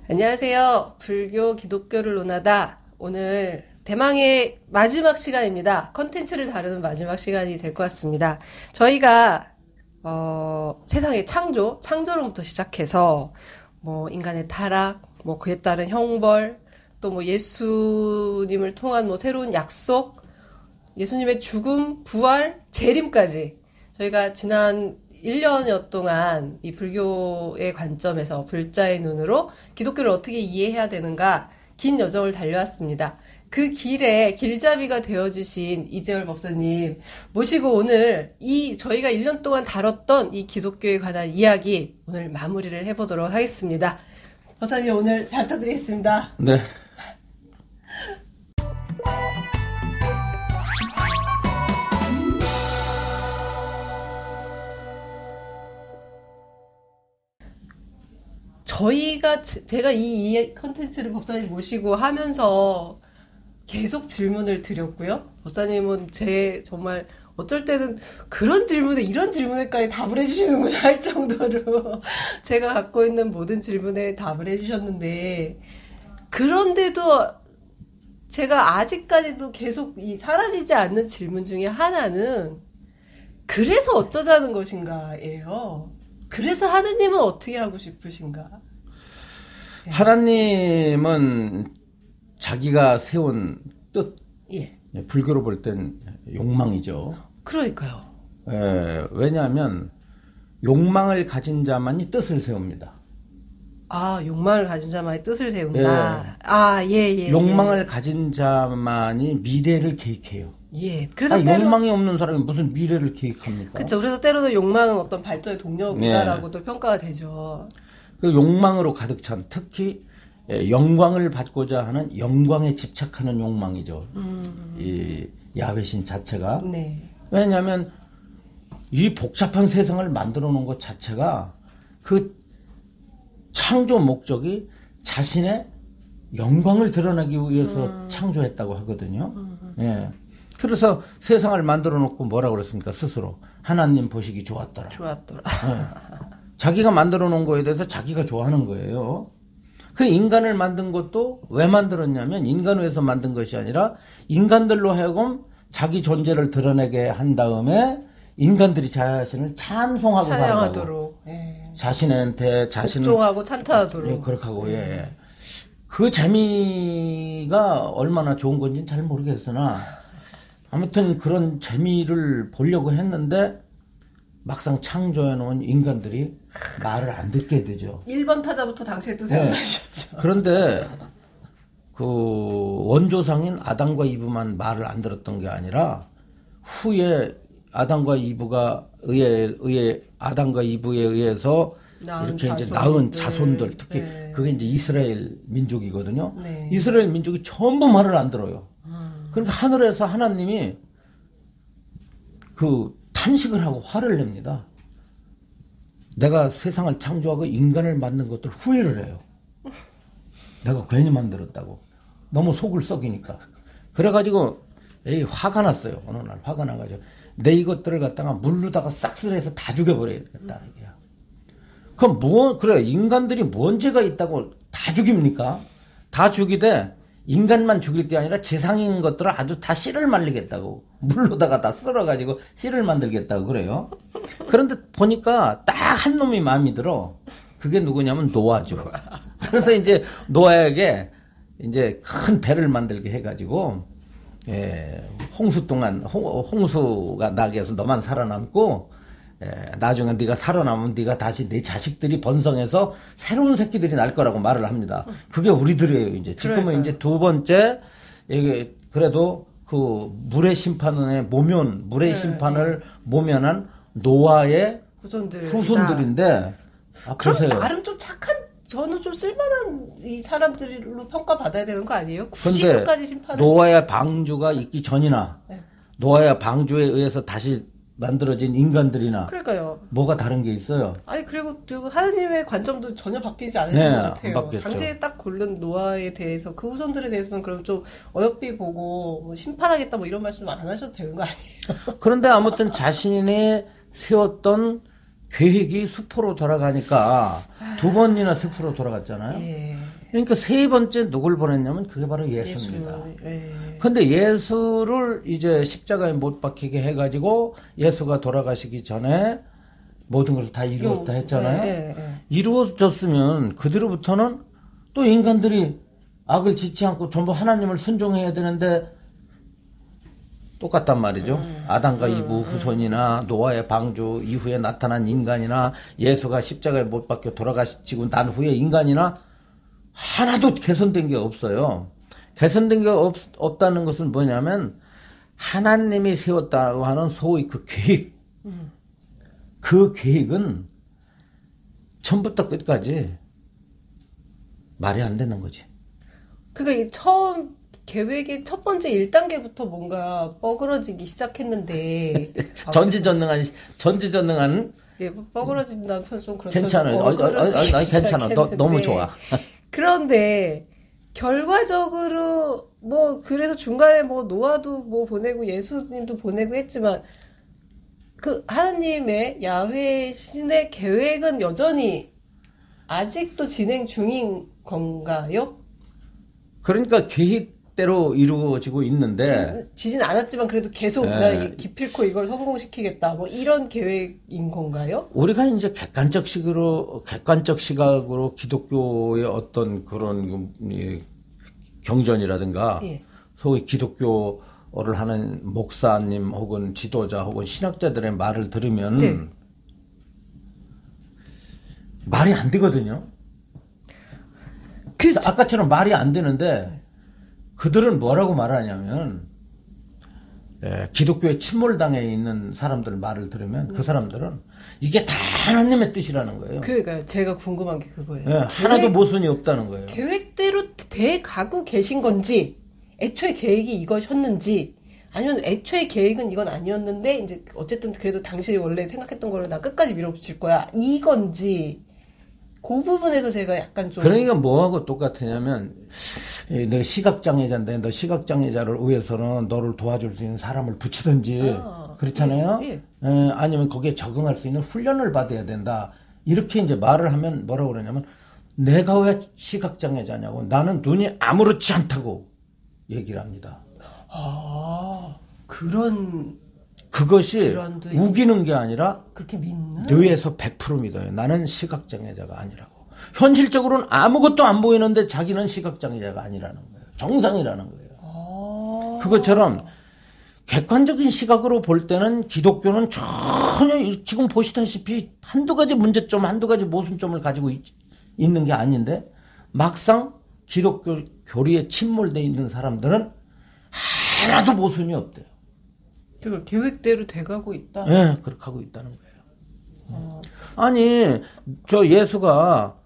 안녕하세요. 불교, 기독교를 논하다. 오늘 대망의 마지막 시간입니다. 컨텐츠를 다루는 마지막 시간이 될 것 같습니다. 저희가 세상의 창조로부터 시작해서 인간의 타락, 그에 따른 형벌, 또 예수님을 통한 새로운 약속, 예수님의 죽음, 부활, 재림까지 저희가 지난 1년여 동안 이 불교의 관점에서 불자의 눈으로 기독교를 어떻게 이해해야 되는가 긴 여정을 달려왔습니다. 그 길에 길잡이가 되어주신 이재월 목사님 모시고 오늘 저희가 1년 동안 다뤘던 이 기독교에 관한 이야기 오늘 마무리를 해보도록 하겠습니다. 목사님 오늘 잘 부탁드리겠습니다. 네. 제가 이 컨텐츠를 법사님 모시고 하면서 계속 질문을 드렸고요. 법사님은 정말 어쩔 때는 이런 질문에까지 답을 해주시는구나 할 정도로 제가 갖고 있는 모든 질문에 답을 해주셨는데, 그런데도 제가 아직까지도 계속 사라지지 않는 질문 중에 하나는 그래서 어쩌자는 것인가예요. 그래서 하느님은 어떻게 하고 싶으신가? 하나님은 자기가 세운 뜻, 불교로 볼 땐 욕망이죠. 그러니까요. 왜냐하면 욕망을 가진 자만이 뜻을 세웁니다. 욕망을 가진 자만이 뜻을 세운다. 욕망을 가진 자만이 미래를 계획해요. 그래서 욕망이 없는 사람이 무슨 미래를 계획합니까? 그렇죠. 그래서 때로는 욕망은 어떤 발전의 동력이다라고도 평가가 되죠. 그 욕망으로 가득 찬, 특히 영광을 받고자 하는 영광에 집착하는 욕망이죠. 이 야훼신 자체가. 네. 왜냐하면 이 복잡한 세상을 만들어 놓은 것 자체가 그 창조 목적이 자신의 영광을 드러내기 위해서 창조했다고 하거든요. 그래서 세상을 만들어 놓고 뭐라고 그랬습니까? 스스로. 하나님 보시기 좋았더라. 자기가 만들어 놓은 거에 대해서 자기가 좋아하는 거예요. 그 인간을 만든 것도 왜 만들었냐면 인간을 위해서 만든 것이 아니라 인간들로 하여금 자기 존재를 드러내게 한 다음에 인간들이 자신을 찬송하고 찬양하도록. 자신한테 복종하고 찬탄하도록. 그렇게 하고, 그 재미가 얼마나 좋은 건지는 잘 모르겠으나 아무튼 그런 재미를 보려고 했는데 막상 창조해놓은 인간들이 말을 안 듣게 되죠. 1번 타자부터 당시의 뜻을 안 하셨죠. 그런데 그 원조상인 아담과 이브만 말을 안 들었던 게 아니라 후에 아담과 이브가 아담과 이브에 의해서 이렇게 이제 낳은 자손들, 특히 그게 이제 이스라엘 민족이거든요. 이스라엘 민족이 전부 말을 안 들어요. 그러니까 하늘에서 하나님이 탄식을 하고 화를 냅니다. 내가 세상을 창조하고 인간을 만든 것들 후회를 해요. 내가 괜히 만들었다고. 너무 속을 썩이니까. 그래가지고 화가 났어요. 어느 날 화가 나가지고 내 이것들을 갖다가 물로다가 싹쓸이해서 다 죽여버려야겠다. 그럼 그래 인간들이 뭔 죄가 있다고 다 죽입니까? 다 죽이되 인간만 죽일 게 아니라 지상인 것들을 아주 다 씨를 말리겠다고. 물로다가 다 썰어가지고 씨를 만들겠다고 그래요. 그런데 보니까 딱 한 놈이 마음이 들어. 그게 누구냐면 노아죠. 그래서 이제 노아에게 이제 큰 배를 만들게 해가지고, 홍수가 나게 해서 너만 살아남고, 나중에 네가 살아남으면 네가 다시 네 자식들이 번성해서 새로운 새끼들이 날 거라고 말을 합니다. 그게 우리들이에요, 이제. 지금은 그러니까요. 이제 두 번째, 그래도 물의 심판을 모면한 노아의 후손들인데, 그럼 나름 좀 저는 좀 쓸만한 이 사람들로 평가받아야 되는 거 아니에요? 굳이 끝까지 심판을. 노아의 방주가 있기 전이나, 노아의 방주에 의해서 다시 만들어진 인간들이나 그러니까요. 뭐가 다른 게 있어요? 그리고 하나님의 관점도 전혀 바뀌지 않으신 것 같아요. 바뀌었죠. 당시에 딱 고른 노아에 대해서 그 후손들에 대해서는 그럼 좀 어여삐 보고 심판하겠다 이런 말씀 안 하셔도 되는 거 아니에요? 그런데 아무튼 자신이 세웠던 계획이 수포로 돌아가니까 두 번이나 수포로 돌아갔잖아요. 그러니까 세 번째 누굴 보냈냐면 그게 바로 예수입니다. 예. 근데 예수를 이제 십자가에 못 박히게 해가지고 예수가 돌아가시기 전에 모든 걸 다 이루었다 했잖아요. 이루어졌으면 그대로부터는 또 인간들이 악을 짓지 않고 전부 하나님을 순종해야 되는데 똑같단 말이죠. 아담과 이브 후손이나 노아의 방주 이후에 나타난 인간이나 예수가 십자가에 못 박혀 돌아가시고 난 후에 인간이나 하나도 개선된 게 없어요. 개선된 게 없다는 것은 뭐냐면 하나님이 세웠다고 하는 소위 그 계획. 그 계획은 처음부터 끝까지 말이 안 되는 거지. 그러니까 이 처음 계획의 첫 번째 1단계부터 뭔가 뻐그러지기 시작했는데 전지전능한 예, 뻐그러진다는 표현 좀 그렇죠. 괜찮아요. 아니, 괜찮아. 너무 좋아. 그런데 결과적으로 뭐 그래서 중간에 뭐 노아도 뭐 보내고 예수님도 보내고 했지만 그 하나님의 야훼 신의 계획은 여전히 아직도 진행 중인 건가요? 그러니까 계획대로 이루어지고 있는데 지진 않았지만 그래도 계속 나 기필코 이걸 성공시키겠다 뭐 이런 계획인 건가요? 우리가 이제 객관적 시각으로 기독교의 어떤 그런 경전이라든가 소위 기독교를 하는 목사님 혹은 지도자 혹은 신학자들의 말을 들으면 말이 안 되거든요. 아까처럼 말이 안 되는데 그들은 뭐라고 말하냐면 기독교에 침몰당해 있는 사람들 말을 들으면 그 사람들은 이게 다 하나님의 뜻이라는 거예요. 그러니까요. 제가 궁금한 게 그거예요. 하나도 모순이 없다는 거예요. 계획대로 돼 가고 계신 건지 애초에 계획이 이것이었는지 아니면 애초에 계획은 이건 아니었는데 이제 어쨌든 그래도 당신이 원래 생각했던 거를 나 끝까지 밀어붙일 거야 이건지 그 부분에서 제가 약간 좀 그러니까 뭐하고 똑같으냐면 너 시각장애자인데 너 시각장애자를 위해서는 너를 도와줄 수 있는 사람을 붙이든지 그렇잖아요. 아니면 거기에 적응할 수 있는 훈련을 받아야 된다. 이렇게 이제 말을 하면 뭐라고 그러냐면 내가 왜 시각장애자냐고 나는 눈이 아무렇지 않다고 얘기를 합니다. 그런 그것이 우기는 게 아니라 그렇게 믿는? 뇌에서 100% 믿어요. 나는 시각장애자가 아니라고. 현실적으로는 아무것도 안 보이는데 자기는 시각장애자가 아니라는 거예요. 정상이라는 거예요. 그것처럼 객관적인 시각으로 볼 때는 기독교는 전혀 지금 보시다시피 한두 가지 문제점, 한두 가지 모순점을 가지고 있는 게 아닌데 막상 기독교 교리에 침몰되어 있는 사람들은 하나도 모순이 없대요. 그러니까 계획대로 돼가고 있다? 네, 그렇게 하고 있다는 거예요. 아니, 저 예수가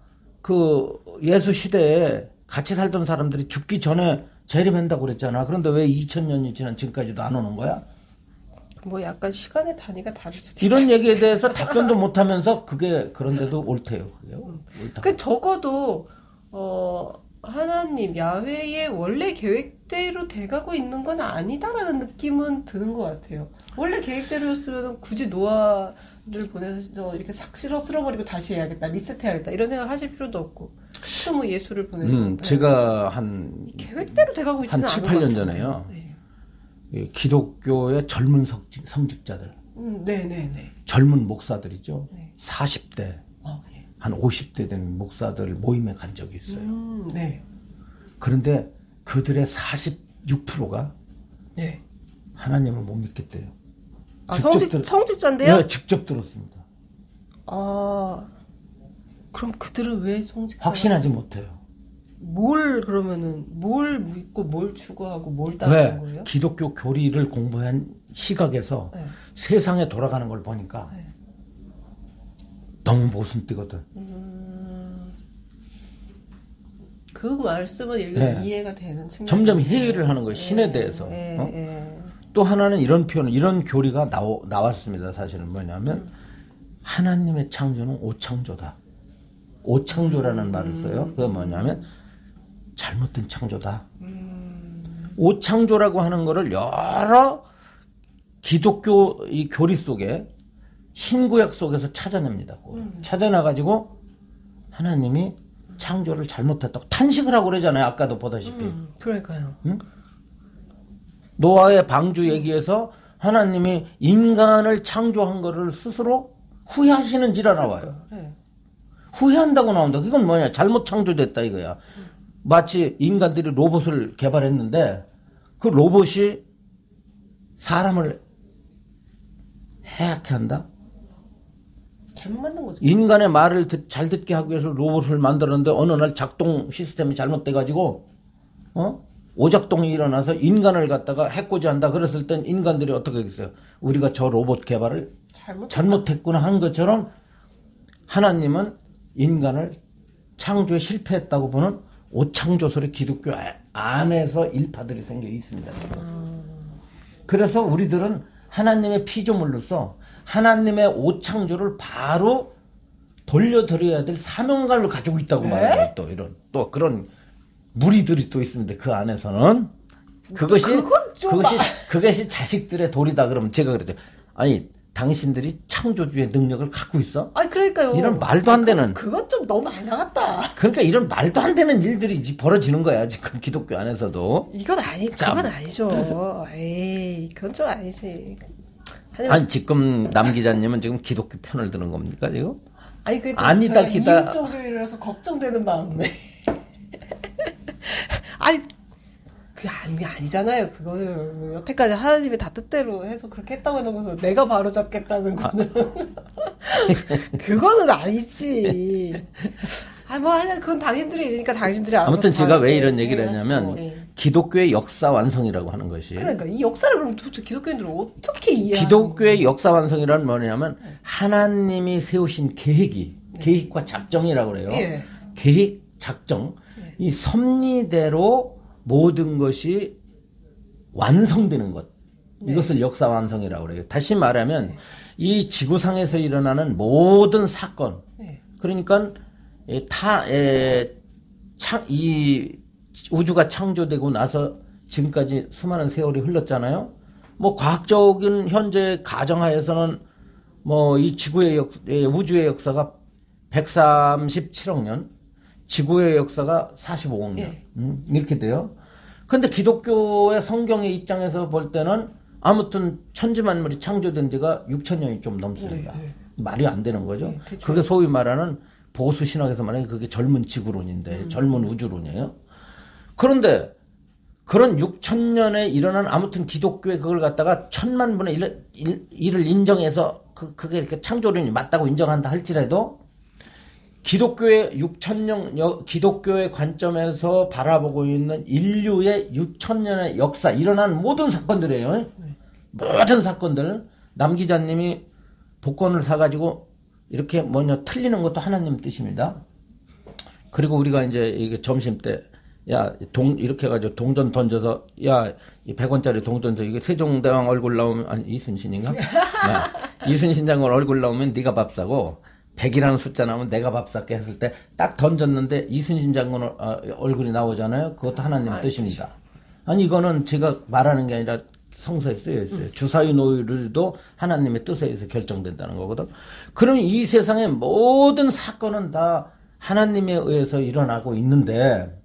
그 예수 시대에 같이 살던 사람들이 죽기 전에 재림한다고 그랬잖아. 그런데 왜 2000년이 지난 지금까지도 안 오는 거야? 뭐 약간 시간의 단위가 다를 수도 이런 얘기에 대해서 답변도 못 하면서 그게 그런데도 옳대요. 그게요. 그 적어도 하나님 야훼의 원래 계획대로 돼가고 있는 건 아니다라는 느낌은 드는 것 같아요. 원래 계획대로였으면 굳이 노아를 보내서 이렇게 싹 쓸어버리고 다시 해야겠다, 리셋해야겠다 이런 생각 하실 필요도 없고 또 뭐 예수를 보내서 제가 계획대로 돼가고 있지는 한 7, 않은 8년 전에요. 기독교의 젊은 성직자들, 네네네, 젊은 목사들이죠. 네. 40대, 한 50대 된 목사들 모임에 간 적이 있어요. 네. 그런데 그들의 46%가 네. 하나님을 못 믿겠대요. 성직자인데요? 네, 직접 들었습니다. 그럼 그들은 왜 성직자? 확신하지 못해요. 그러면은 뭘 믿고 뭘 추구하고 뭘 따르는 거예요? 기독교 교리를 공부한 시각에서 세상에 돌아가는 걸 보니까 너무 모순되거든. 그 말씀은 읽으면 이해가 되는 측면이 점점 회의를 하는 거예요. 신에 대해서. 또 하나는 이런 교리가 나왔습니다. 사실은 뭐냐면 하나님의 창조는 오창조다. 오창조라는 말을 써요. 그게 뭐냐면 잘못된 창조다. 오창조라고 하는 거를 여러 기독교 이 교리 속에 신구약 속에서 찾아냅니다. 찾아놔가지고 하나님이 창조를 잘못했다고 탄식을 하고 그러잖아요. 아까도 보다시피. 그러니까요. 응? 노아의 방주 얘기에서 하나님이 인간을 창조한 거를 스스로 후회하시는 지라 나와요. 네. 후회한다고 나온다. 그건 뭐냐? 잘못 창조됐다 이거야. 마치 인간들이 로봇을 개발했는데 그 로봇이 사람을 해악해 한다? 잘못 만든 거죠. 인간의 말을 잘 듣게 하기 위해서 로봇을 만들었는데 어느 날 작동 시스템이 잘못돼가지고 오작동이 일어나서 인간을 갖다가 해코지한다. 그랬을 땐 인간들이 어떻게 하겠어요? 우리가 저 로봇 개발을 잘못했구나 한 것처럼 하나님은 인간을 창조에 실패했다고 보는 오창조설의 기독교 안에서 일파들이 생겨 있습니다. 그래서 우리들은 하나님의 피조물로서 하나님의 오창조를 바로 돌려드려야 될 사명감을 가지고 있다고 말해요. 또 그런 무리들이 또 있습니다. 그 안에서는 그것이 자식들의 도리다. 그러면 제가 그랬죠. 아니 당신들이 창조주의 능력을 갖고 있어? 아니 그러니까요. 이런 말도 안 되는. 그건 좀 너무 많이 나갔다. 그러니까 이런 말도 안 되는 일들이 벌어지는 거야 지금 기독교 안에서도. 그건 아니죠. 에이 그건 좀 아니지. 아니 지금 남 기자님은 지금 기독교 편을 드는 겁니까 지금? 아니 그 아니다 기다. 이웃종교이라서 걱정되는 마음에. 아니 그게 아니잖아요. 그거는 여태까지 하나님이 다 뜻대로 해서 그렇게 했다고 해놓고서 내가 바로 잡겠다는 거는 그거는 아니지. 뭐 하여간 그건 당신들이 이러니까 당신들이 알아서. 아무튼 제가 왜 이런 얘기를 했냐면 기독교의 역사 완성이라고 하는 것이. 그러니까 이 역사를 그럼 도대체 기독교인들은 어떻게 이해하는 기독교의 역사 완성이란 뭐냐면 하나님이 세우신 계획과 작정이라고 그래요. 예. 계획, 작정. 이 섭리대로 모든 것이 완성되는 것. 이것을 역사 완성이라고 그래요. 다시 말하면 이 지구상에서 일어나는 모든 사건. 그러니까 이 우주가 창조되고 나서 지금까지 수많은 세월이 흘렀잖아요. 뭐 과학적인 현재 가정하에서는 뭐 이 우주의 역사가 137억 년, 지구의 역사가 45억 년. 이렇게 돼요. 근데 기독교의 성경의 입장에서 볼 때는 아무튼 천지만물이 창조된 지가 6,000년이 좀 넘습니다. 말이 안 되는 거죠. 그게 소위 말하는 보수 신학에서 말하는 그게 젊은 지구론인데 젊은 우주론이에요. 그런데 그런 6,000년에 일어난 아무튼 기독교에 그걸 갖다가 1000만분의 1을 인정해서 그게 이렇게 창조론이 맞다고 인정한다 할지라도 기독교의 6,000년 기독교의 관점에서 바라보고 있는 인류의 6,000년의 역사 일어난 모든 사건들이에요. 모든 사건들 남 기자님이 복권을 사가지고 이렇게 틀리는 것도 하나님 뜻입니다. 그리고 우리가 이제 이게 점심 때 이렇게 해가지고 동전 던져서 이 100원짜리 동전에서 이게 세종대왕 얼굴 나오면 아니 이순신인가? 이순신 장군 얼굴 나오면 네가 밥 사고 100이라는 숫자 나오면 내가 밥 살게 했을 때 딱 던졌는데 이순신 장군 얼굴이 나오잖아요. 그것도 하나님 뜻입니다. 아니 이거는 제가 말하는 게 아니라 성서에 쓰여 있어요. 주사위 노율도 하나님의 뜻에 의해서 결정된다는 거거든. 그럼 이 세상의 모든 사건은 다 하나님에 의해서 일어나고 있는데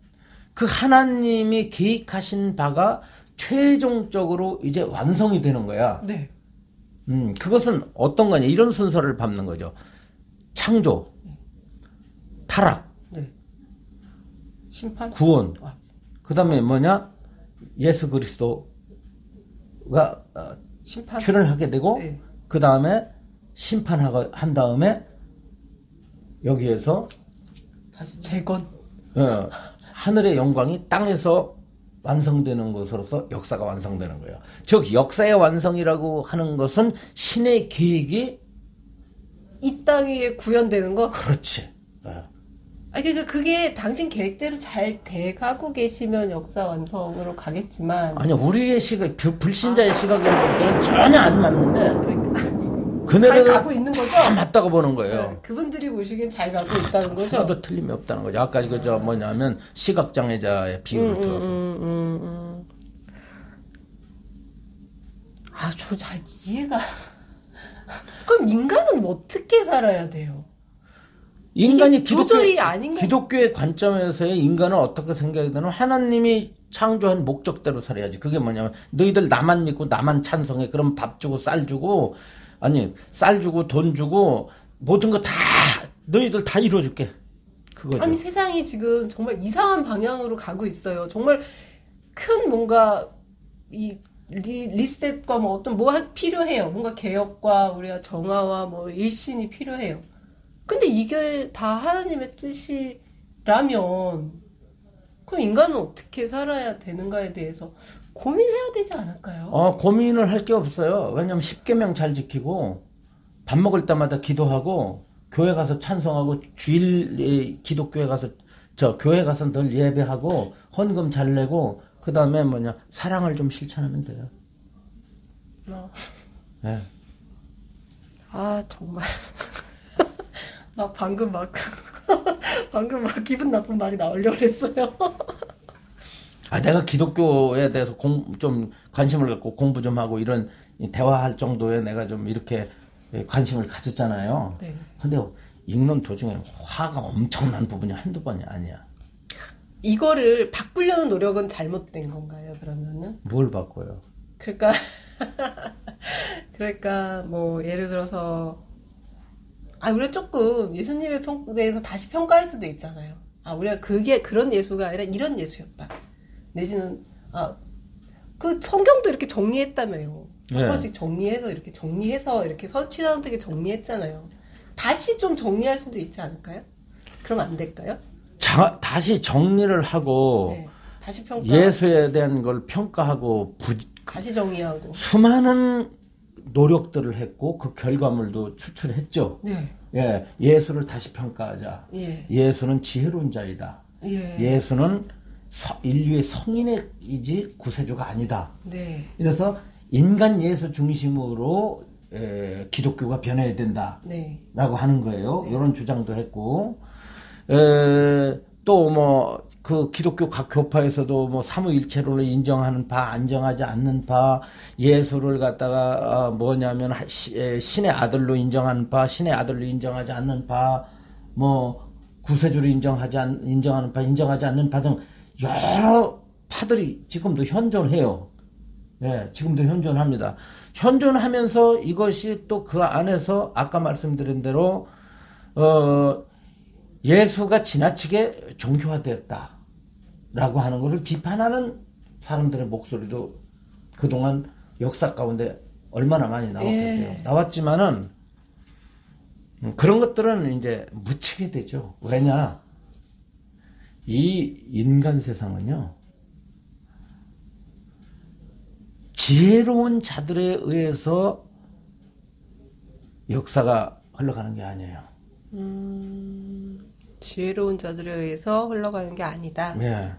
그 하나님이 계획하신 바가 최종적으로 이제 완성이 되는 거야. 네. 그것은 어떤 거냐 이런 순서를 밟는 거죠. 창조, 타락, 심판, 구원. 그다음에 뭐냐? 예수 그리스도가 심판. 출현하게 되고 그다음에 심판하고 한 다음에 여기에서 다시 재건. 하늘의 영광이 땅에서 완성되는 것으로서 역사가 완성되는 거예요. 즉 역사의 완성이라고 하는 것은 신의 계획이 이 땅 위에 구현되는 거? 그렇지. 그러니까 그게 당신 계획대로 잘 돼가고 계시면 역사 완성으로 가겠지만. 아니요, 우리의 시각, 불신자의 시각으로 볼 때는 전혀 안 맞는데. 그러니까. 그네를 잘 가고 있는 거죠? 다 맞다고 보는 거예요. 그분들이 보시기엔 잘 가고 있다는 거죠? 하나도 틀림이 없다는 거죠. 아까 뭐냐면 시각장애자의 비유를 들어서. 저 잘 이해가. 그럼 인간은 어떻게 살아야 돼요? 인간이 도저히 아닌 거. 기독교의 관점에서의 인간은 어떻게 생각해야 되나? 하나님이 창조한 목적대로 살아야지. 그게 뭐냐면 너희들 나만 믿고 나만 찬송해. 그럼 밥 주고 쌀 주고 아니 쌀 주고 돈 주고 모든 거 다 너희들 다 이루어줄게. 그거죠. 아니 세상이 지금 정말 이상한 방향으로 가고 있어요. 정말 큰 뭔가 이 리셋과 뭐 어떤 필요해요. 뭔가 개혁과 우리가 정화와 뭐 일신이 필요해요. 근데 이게 다 하나님의 뜻이라면 그럼 인간은 어떻게 살아야 되는가에 대해서 고민해야 되지 않을까요? 고민을 할 게 없어요. 왜냐면 십계명 잘 지키고 밥 먹을 때마다 기도하고 교회 가서 찬송하고 주일 기독교회 가서 교회 가서 늘 예배하고 헌금 잘 내고 그다음에 사랑을 좀 실천하면 돼요. 네. 아 정말 방금 막 기분 나쁜 말이 나오려고 했어요. 내가 기독교에 대해서 좀 관심을 갖고 공부 좀 하고 이런 대화할 정도에 내가 좀 이렇게 관심을 가졌잖아요. 네. 근데 읽는 도중에 화가 엄청난 부분이 한두 번이 아니야. 이거를 바꾸려는 노력은 잘못된 건가요, 그러면은? 뭘 바꿔요? 그러니까 뭐 예를 들어서 우리가 조금 예수님의 대해서 다시 평가할 수도 있잖아요. 우리가 그게 그런 예수가 아니라 이런 예수였다. 내지는 그 성경도 이렇게 정리했다며요. 한 번씩 정리해서 이렇게 취사선택에 정리했잖아요. 다시 좀 정리할 수도 있지 않을까요? 그럼 안 될까요? 다시 정리를 하고 네, 다시 평가. 예수에 대한 걸 평가하고 다시 정의하고 수많은 노력들을 했고 그 결과물도 추출했죠. 네. 예, 예수를 다시 평가하자. 예. 예수는 지혜로운 자이다. 예. 예수는 인류의 성인이지 구세주가 아니다. 네. 그래서 인간 예수 중심으로 기독교가 변해야 된다. 네. 라고 하는 거예요. 네. 이런 주장도 했고 또 그 기독교 각 교파에서도 삼위일체론을 인정하는 바, 인정하지 않는 바, 예수를 갖다가 뭐냐면 신의 아들로 인정하는 바, 신의 아들로 인정하지 않는 바, 구세주로 인정하는 바, 인정하지 않는 바 등 여러 파들이 지금도 현존해요. 예, 지금도 현존합니다. 현존하면서 이것이 또 그 안에서 아까 말씀드린 대로 예수가 지나치게 종교화되었다 라고 하는 것을 비판하는 사람들의 목소리도 그동안 역사 가운데 얼마나 많이 나왔겠어요. 예. 나왔지만은 그런 것들은 이제 묻히게 되죠. 왜냐? 이 인간 세상은요, 지혜로운 자들에 의해서 역사가 흘러가는 게 아니에요. 지혜로운 자들에 의해서 흘러가는 게 아니다. 네.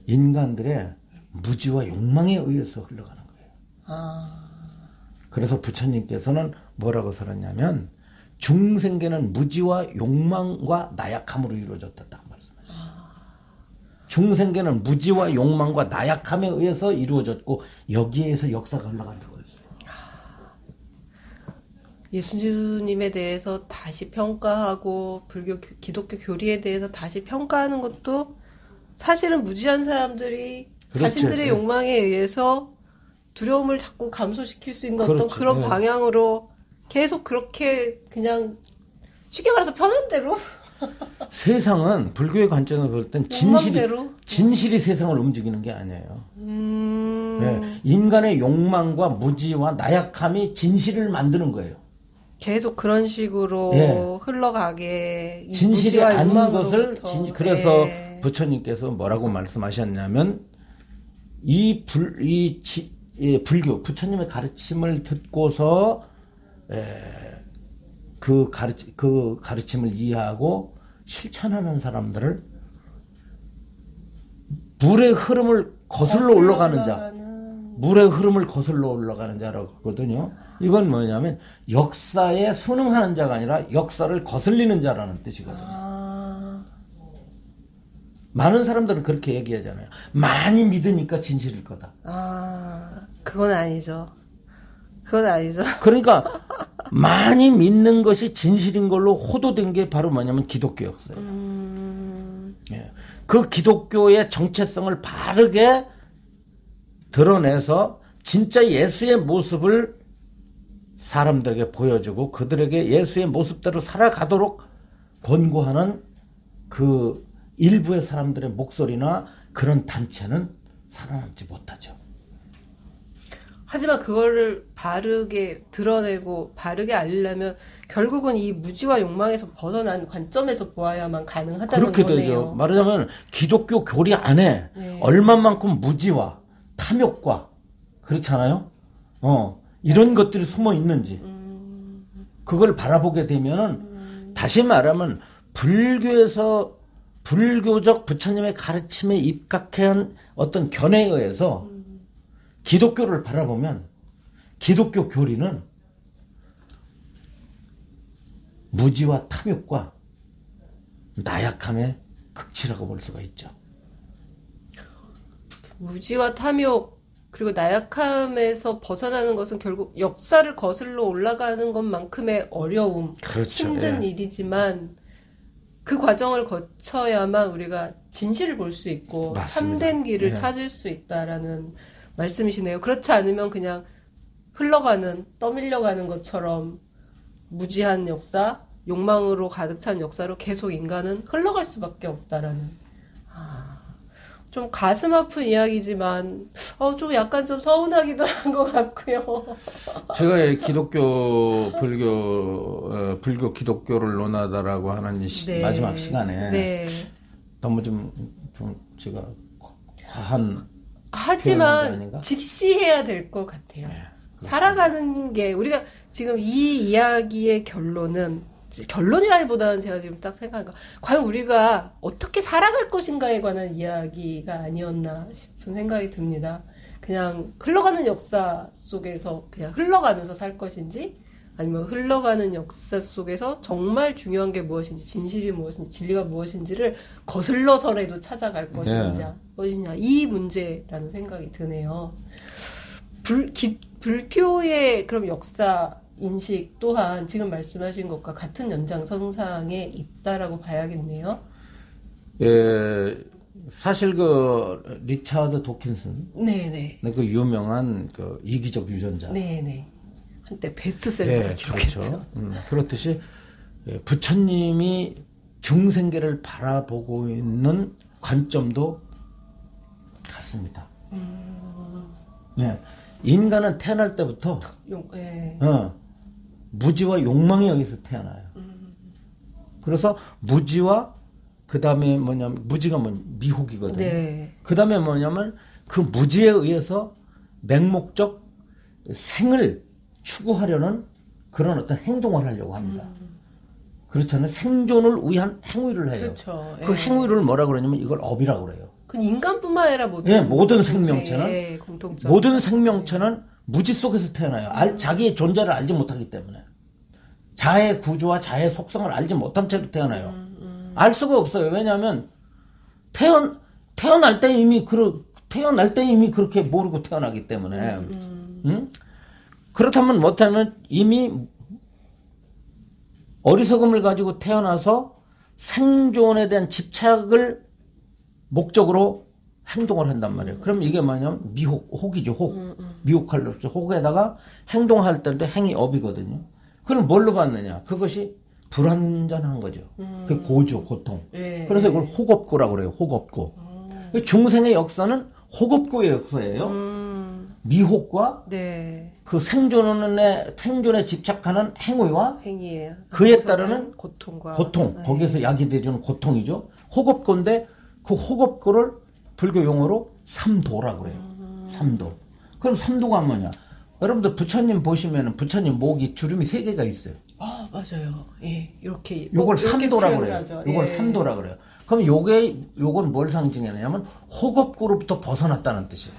인간들의 무지와 욕망에 의해서 흘러가는 거예요. 그래서 부처님께서는 뭐라고 설했냐면 중생계는 무지와 욕망과 나약함으로 이루어졌다고 말씀하셨어요. 중생계는 무지와 욕망과 나약함에 의해서 이루어졌고 여기에서 역사가 흘러간다고 했어요. 예수님에 대해서 다시 평가하고 기독교 교리에 대해서 다시 평가하는 것도 사실은 무지한 사람들이 그렇죠. 자신들의 네. 욕망에 의해서 두려움을 자꾸 감소시킬 수 있는 그렇죠. 어떤 그런 네. 방향으로 계속 그렇게 그냥 쉽게 말해서 편한 대로 세상은 불교의 관점에서 볼 땐 욕망대로? 진실이 세상을 움직이는 게 아니에요. 네. 인간의 욕망과 무지와 나약함이 진실을 만드는 거예요. 계속 그런 식으로 예. 흘러가게 이 진실이 무지와 아닌 것을 욕망으로부터. 그래서 예. 부처님께서 뭐라고 말씀하셨냐면 불교 부처님의 가르침을 듣고서 그 가르침을 이해하고 실천하는 사람들을 물의 흐름을 거슬러 올라가는 자, 물의 흐름을 거슬러 올라가는 자라고 하거든요. 이건 뭐냐면 역사에 순응하는 자가 아니라 역사를 거슬리는 자라는 뜻이거든요. 많은 사람들은 그렇게 얘기하잖아요. 많이 믿으니까 진실일 거다. 그건 아니죠. 그건 아니죠. 그러니까 많이 믿는 것이 진실인 걸로 호도된 게 바로 뭐냐면 기독교 역사예요. 예. 그 기독교의 정체성을 바르게 드러내서 진짜 예수의 모습을 사람들에게 보여주고 그들에게 예수의 모습대로 살아가도록 권고하는 그 일부의 사람들의 목소리나 그런 단체는 살아남지 못하죠. 하지만 그거를 바르게 드러내고 바르게 알리려면 결국은 이 무지와 욕망에서 벗어난 관점에서 보아야만 가능하다는 그렇게 거네요. 되죠. 말하자면 기독교 교리 안에 네. 얼마만큼 무지와 탐욕과 그렇잖아요. 이런 것들이 숨어 있는지 그걸 바라보게 되면은 다시 말하면 불교에서 불교적 부처님의 가르침에 입각한 어떤 견해에 의해서 기독교를 바라보면 기독교 교리는 무지와 탐욕과 나약함의 극치라고 볼 수가 있죠. 무지와 탐욕 그리고 나약함에서 벗어나는 것은 결국 역사를 거슬러 올라가는 것만큼의 어려움, 그렇죠. 힘든 예. 일이지만 그 과정을 거쳐야만 우리가 진실을 볼 수 있고 맞습니다. 참된 길을 예. 찾을 수 있다라는 말씀이시네요. 그렇지 않으면 그냥 흘러가는, 떠밀려가는 것처럼 무지한 역사, 욕망으로 가득 찬 역사로 계속 인간은 흘러갈 수밖에 없다라는. 좀 가슴 아픈 이야기지만, 좀 약간 좀 서운하기도 한 것 같고요. 제가 이 기독교, 불교 기독교를 논하다라고 하는 네. 마지막 시간에 네. 너무 좀 제가 과한 하지만 아닌가? 직시해야 될 것 같아요. 네, 살아가는 게 우리가 지금 이 이야기의 결론이라기보다는 제가 지금 딱 생각한 과연 우리가 어떻게 살아갈 것인가에 관한 이야기가 아니었나 싶은 생각이 듭니다. 그냥 흘러가는 역사 속에서 그냥 흘러가면서 살 것인지 아니면 흘러가는 역사 속에서 정말 중요한 게 무엇인지 진실이 무엇인지 진리가 무엇인지를 거슬러서라도 찾아갈 것이냐 이 문제라는 생각이 드네요. 불교의 그럼 역사 인식 또한 지금 말씀하신 것과 같은 연장선상에 있다라고 봐야겠네요. 예, 사실 그 리차드 도킨슨, 네네. 그 유명한 그 이기적 유전자. 네네. 한때 베스트셀러를 기록했죠. 그렇죠. 그렇듯이 부처님이 중생계를 바라보고 있는 관점도 같습니다. 네, 인간은 태어날 때부터 무지와 욕망에 의해서 태어나요. 그래서 무지와 그 다음에 뭐냐면 무지가 미혹이거든요. 네. 그 다음에 뭐냐면 그 무지에 의해서 맹목적 생을 추구하려는 그런 어떤 행동을 하려고 합니다. 그렇잖아요. 생존을 위한 행위를 해요. 그렇죠. 그 행위를 뭐라 그러냐면 이걸 업이라고 그래요. 그 인간뿐만 아니라 모든 생명체는 공통점. 모든 생명체는 무지 속에서 태어나요. 자기의 존재를 알지 못하기 때문에 자의 구조와 자의 속성을 알지 못한 채로 태어나요. 알 수가 없어요. 왜냐하면 태어날 때 이미 그렇게 모르고 태어나기 때문에. 응? 그렇다면 못하면 이미 어리석음을 가지고 태어나서 생존에 대한 집착을 목적으로 행동을 한단 말이에요. 그럼 이게 뭐냐면 혹이죠, 혹. 미혹할 수 없죠. 혹에다가 행동할 때도 행이 업이거든요. 그럼 뭘로 받느냐? 그것이 불완전한 거죠. 그 고죠, 고통. 그래서 이걸 혹업고라고 그래요, 혹업고. 중생의 역사는 혹업고의 역사예요. 미혹과 그 생존에 집착하는 행위와 행위예요. 그에 따르는 고통. 네. 거기에서 야기되는 고통이죠. 혹업고인데 그 혹업고를 불교 용어로 삼도라고 그래요. 삼도. 그럼 삼도가 뭐냐? 여러분들 부처님 보시면은 부처님 목이 주름이 3개가 있어요. 맞아요. 예, 이렇게. 요걸 삼도라고 표현을 그래요. 하죠. 요걸 예. 삼도라고 그래요. 그럼 요건 뭘 상징하냐면 혹업고로부터 벗어났다는 뜻이에요.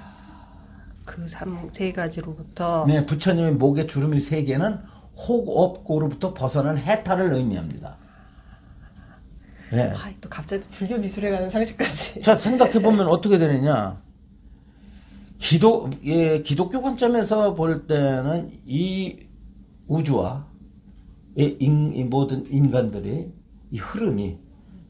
그 3가지로부터. 네, 부처님의 목에 주름이 3개는 혹업고로부터 벗어난 해탈을 의미합니다. 네. 또 갑자기 불교 미술에 가는 상식까지. 자, 생각해보면 어떻게 되느냐. 기독교 관점에서 볼 때는 이 우주와 이 모든 인간들이 이 흐름이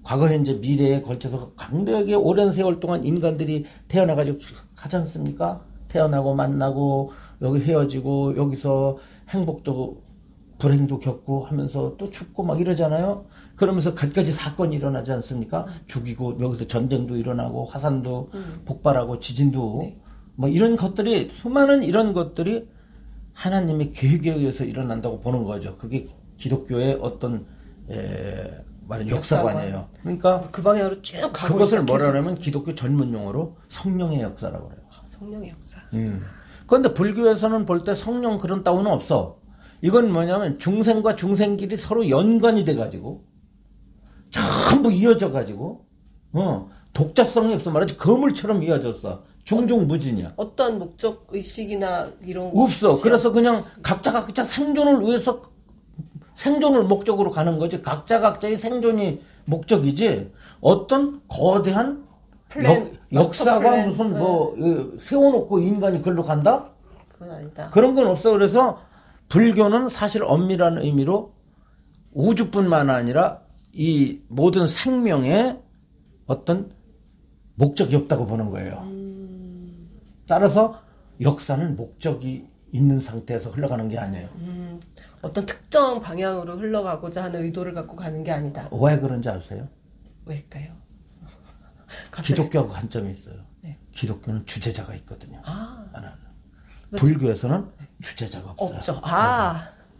과거, 현재, 미래에 걸쳐서 강대하게 오랜 세월 동안 인간들이 태어나가지고 하지 않습니까? 태어나고 만나고 여기 헤어지고 여기서 행복도 불행도 겪고 하면서 또 죽고 막 이러잖아요. 그러면서 갖가지 사건이 일어나지 않습니까? 죽이고 여기서 전쟁도 일어나고 화산도 폭발하고 지진도 뭐 이런 것들이 수많은 이런 것들이 하나님의 계획에 의해서 일어난다고 보는 거죠. 그게 기독교의 어떤 말은 역사관이에요. 그러니까 그 방향으로 쭉 가고 그것을 있다, 뭐라 계속. 하냐면 기독교 전문 용어로 성령의 역사라고 그래요. 성령의 역사. 그런데 불교에서는 볼 때 성령 그런 따위는 없어. 이건 뭐냐면 중생과 중생끼리 서로 연관이 돼가지고 전부 이어져가지고 독자성이 없어. 말하지 거물처럼 이어졌어. 중중무진이야. 어떤 목적 의식이나 이런 거 없어. 없이 그래서 그냥 각자 생존을 위해서 생존을 목적으로 가는 거지. 각자의 생존이 목적이지. 어떤 거대한 플랜, 역사가 플랜. 무슨 뭐 세워놓고 인간이 글로 간다? 그건 아니다. 그런 건 없어. 그래서 불교는 사실 엄밀한 의미로 우주뿐만 아니라 이 모든 생명에 어떤 목적이 없다고 보는 거예요. 따라서 역사는 목적이 있는 상태에서 흘러가는 게 아니에요. 어떤 특정 방향으로 흘러가고자 하는 의도를 갖고 가는 게 아니다. 왜 그런지 아세요? 왜일까요? 갑자기. 기독교하고 관점이 있어요. 네. 기독교는 주제자가 있거든요. 아, 불교에서는 주제자가 없어요. 없죠.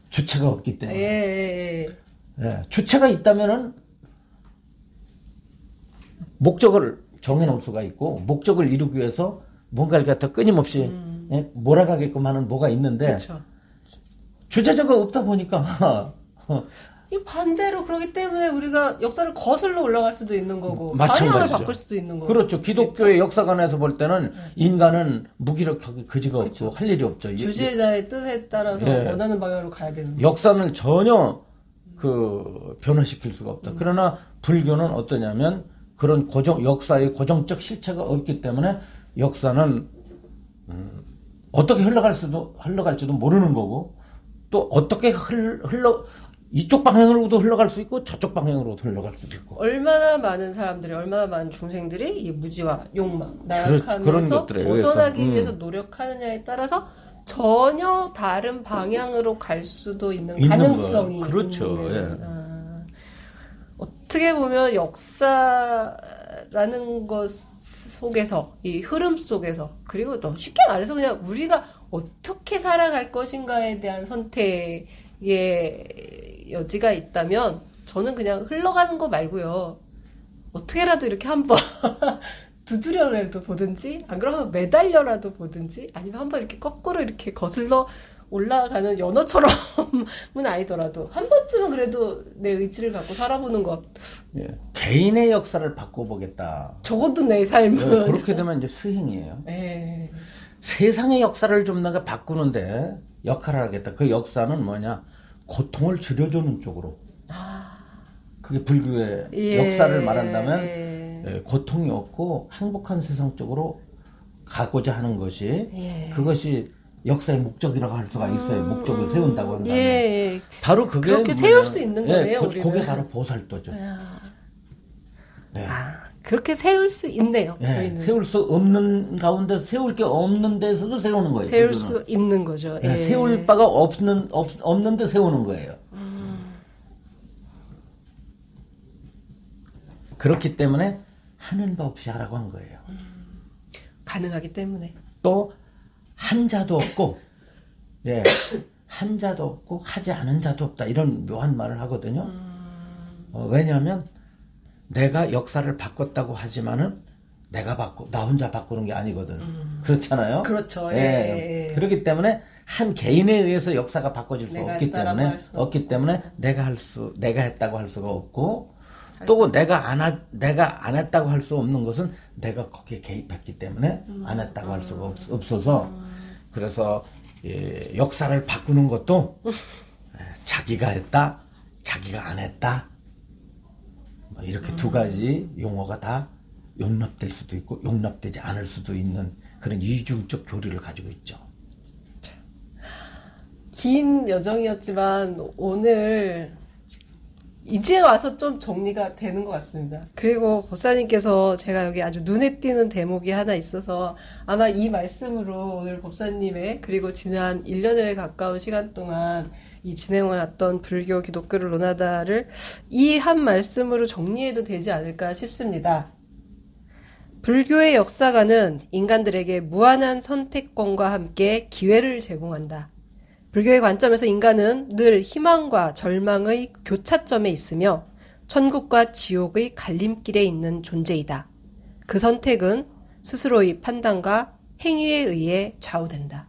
주체가 없기 때문에. 예. 예, 주체가 있다면은 목적을 정해놓을 수가 있고 목적을 이루기 위해서 뭔가를 갖다 끊임없이 몰아가게끔 하는 뭐가 있는데 그렇죠. 주제자가 없다 보니까 이 반대로 그러기 때문에 우리가 역사를 거슬러 올라갈 수도 있는 거고 마찬가지죠. 방향을 바꿀 수도 있는 거고. 그렇죠. 기독교의 역사관에서 볼 때는 인간은 무기력하게 그지가 없고 할 일이 없죠. 주제자의 뜻에 따라서 예. 원하는 방향으로 가야 되는 거예요. 역사는 전혀 변화시킬 수가 없다. 그러나 불교는 어떠냐면 그런 역사의 고정적 실체가 없기 때문에 역사는 어떻게 흘러갈지도 모르는 거고 또 어떻게 이쪽 방향으로도 흘러갈 수 있고 저쪽 방향으로도 흘러갈 수도 있고. 얼마나 많은 사람들이, 얼마나 많은 중생들이 이 무지와 욕망, 그런 나약함에서 것들에 벗어나기 의해서, 위해서 노력하느냐에 따라서 전혀 다른 방향으로 갈 수도 있는 있는 가능성이 거. 그렇죠. 있는. 예. 어떻게 보면 역사라는 것 속에서, 이 흐름 속에서, 그리고 또 쉽게 말해서 그냥 우리가 어떻게 살아갈 것인가에 대한 선택의 여지가 있다면 저는 그냥 흘러가는 거 말고요. 어떻게라도 이렇게 한번 두드려라도 보든지, 안 그러면 매달려라도 보든지, 아니면 한번 이렇게 거꾸로 이렇게 거슬러 올라가는 연어처럼은 아니더라도 한 번쯤은 그래도 내 의지를 갖고 살아보는 것. 예. 개인의 역사를 바꿔보겠다. 적어도 내 삶은. 예, 그렇게 되면 이제 수행이에요. 예. 세상의 역사를 좀 내가 바꾸는데 역할을 하겠다. 그 역사는 뭐냐? 고통을 줄여주는 쪽으로. 그게 불교의 역사를 말한다면 예, 고통이 없고 행복한 세상 쪽으로 가고자 하는 것이 그것이 역사의 목적이라고 할 수가 있어요. 목적을 세운다고 한다면. 예. 바로 그게 그렇게 세울 수 있는 거네요, 우리는. 그게 바로 보살도죠. 네. 그렇게 세울 수 있네요. 예, 저희는. 세울 수 없는 가운데 세울 게 없는 데서도 세우는 거예요. 세울 불교는. 수 있는 거죠. 예, 세울 바가 없는데 세우는 거예요. 그렇기 때문에 하는 바 없이 하라고 한 거예요. 가능하기 때문에. 또 한 자도 없고, 예, 한 자도 없고 하지 않은 자도 없다 이런 묘한 말을 하거든요. 왜냐하면 내가 역사를 바꿨다고 하지만은 나 혼자 바꾸는 게 아니거든. 그렇잖아요. 그렇죠. 예. 그렇기 때문에 한 개인에 의해서 역사가 바꿔질 수 내가 없기 했다라고 때문에 할 수도 내가 했다고 할 수가 없고 또 내가 안 했다고 할 수 없는 것은 내가 거기에 개입했기 때문에 안 했다고 할 수가 없어서 그래서 예, 역사를 바꾸는 것도 자기가 했다, 자기가 안 했다 뭐 이렇게 두 가지 용어가 다 용납될 수도 있고 용납되지 않을 수도 있는 그런 이중적 교리를 가지고 있죠. 긴 여정이었지만 오늘 이제 와서 좀 정리가 되는 것 같습니다. 그리고 법사님께서 제가 여기 아주 눈에 띄는 대목이 하나 있어서 아마 이 말씀으로 오늘 법사님의 그리고 지난 1년에 가까운 시간 동안 이 진행해왔던 불교, 기독교를 논하다를 이 한 말씀으로 정리해도 되지 않을까 싶습니다. 불교의 역사관은 인간들에게 무한한 선택권과 함께 기회를 제공한다. 불교의 관점에서 인간은 늘 희망과 절망의 교차점에 있으며 천국과 지옥의 갈림길에 있는 존재이다. 그 선택은 스스로의 판단과 행위에 의해 좌우된다.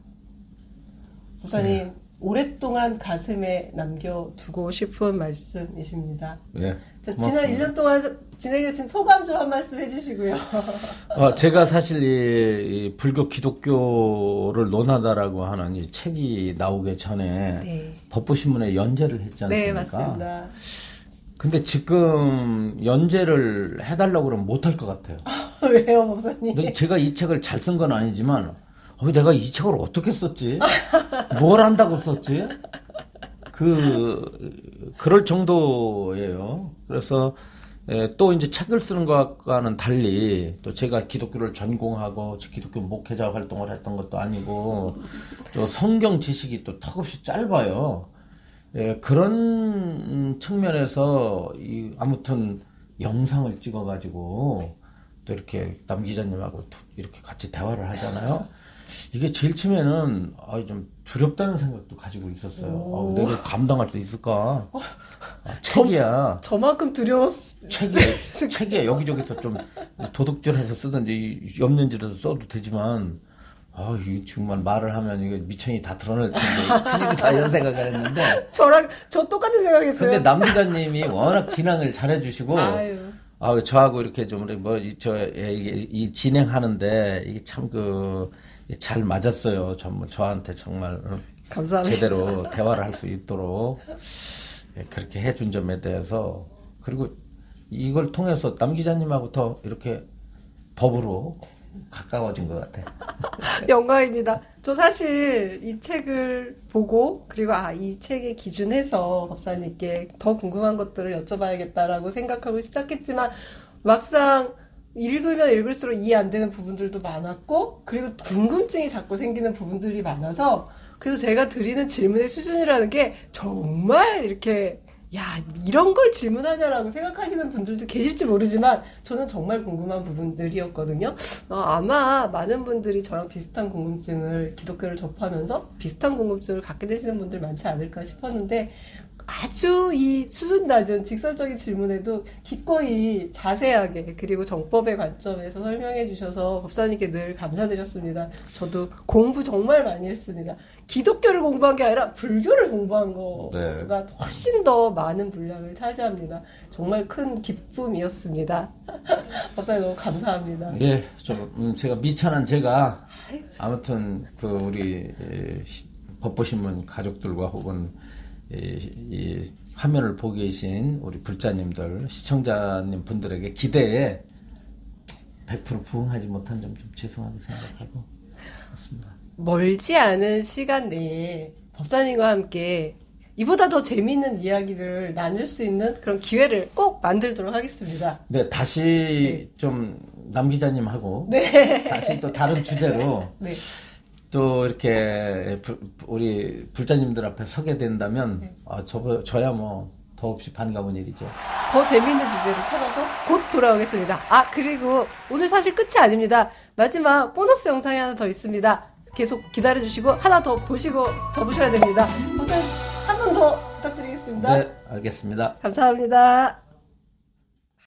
목사님, 오랫동안 가슴에 남겨두고 싶은 말씀이십니다. 네. 자, 지난 1년 동안 진행해주신 소감 좀 한 말씀 해주시고요. 제가 사실 이 불교 기독교를 논하다라고 하는 이 책이 나오기 전에 네. 법보신문에 연재를 했지 않습니까? 네, 맞습니다. 근데 지금 연재를 해달라고 그러면 못할 것 같아요. 왜요, 목사님? 근데 제가 이 책을 잘 쓴 건 아니지만 내가 이 책을 어떻게 썼지? 뭘 한다고 썼지? 그럴 정도예요. 그래서 또 이제 책을 쓰는 것과는 달리 또 제가 기독교를 전공하고 기독교 목회자 활동을 했던 것도 아니고 또 성경 지식이 또 턱없이 짧아요. 그런 측면에서 아무튼 영상을 찍어가지고 또 이렇게 남 기자님하고 이렇게 같이 대화를 하잖아요. 이게 제일 처음에는 좀 두렵다는 생각도 가지고 있었어요. 내가 감당할 수 있을까? 책이야. 저만큼 두려웠어요. 책이야. 여기저기서 좀 도둑질해서 쓰든지 옆면지라도 써도 되지만 이 정말 말을 하면 이거 미천이 다 드러날 텐데 큰일이다 이런 생각을 했는데 저 똑같은 생각했어요. 근데 남 기자님이 워낙 진행을 잘해주시고 저하고 이렇게 좀 이 진행하는데 이게 참 잘 맞았어요. 저한테 정말 감사합니다. 제대로 대화를 할 수 있도록 그렇게 해준 점에 대해서 그리고 이걸 통해서 남 기자님하고 더 이렇게 법으로 가까워진 것 같아요. 영광입니다. 저 사실 이 책을 보고 그리고 이 책에 기준해서 법사님께 더 궁금한 것들을 여쭤봐야겠다라고 생각하고 시작했지만 막상 읽으면 읽을수록 이해 안 되는 부분들도 많았고 그리고 궁금증이 자꾸 생기는 부분들이 많아서 그래서 제가 드리는 질문의 수준이라는 게 정말 이렇게 이런 걸 질문하냐라고 생각하시는 분들도 계실지 모르지만 저는 정말 궁금한 부분들이었거든요. 아마 많은 분들이 저랑 비슷한 궁금증을 기독교를 접하면서 비슷한 궁금증을 갖게 되시는 분들 많지 않을까 싶었는데 아주 이 수준 낮은 직설적인 질문에도 기꺼이 자세하게 그리고 정법의 관점에서 설명해 주셔서 법사님께 늘 감사드렸습니다. 저도 공부 정말 많이 했습니다. 기독교를 공부한 게 아니라 불교를 공부한 거가 훨씬 더 많은 분량을 차지합니다. 정말 큰 기쁨이었습니다. 법사님 너무 감사합니다. 예, 제가 미천한 제가 아무튼 우리 법보신문 가족들과 혹은 이 화면을 보고 계신 우리 불자님들, 시청자님 분들에게 기대에 100% 부응하지 못한 점 좀 죄송하게 생각하고 그렇습니다. 멀지 않은 시간 내에 법사님과 함께 이보다 더 재미있는 이야기를 나눌 수 있는 그런 기회를 꼭 만들도록 하겠습니다. 네, 다시 좀 남 기자님하고 다시 또 다른 주제로 또 이렇게 우리 불자님들 앞에 서게 된다면 저야 뭐 더없이 반가운 일이죠. 더 재미있는 주제를 찾아서 곧 돌아오겠습니다. 그리고 오늘 사실 끝이 아닙니다. 마지막 보너스 영상이 하나 더 있습니다. 계속 기다려주시고 하나 더 보시고 접으셔야 됩니다. 우선 한 번 더 부탁드리겠습니다. 네, 알겠습니다. 감사합니다.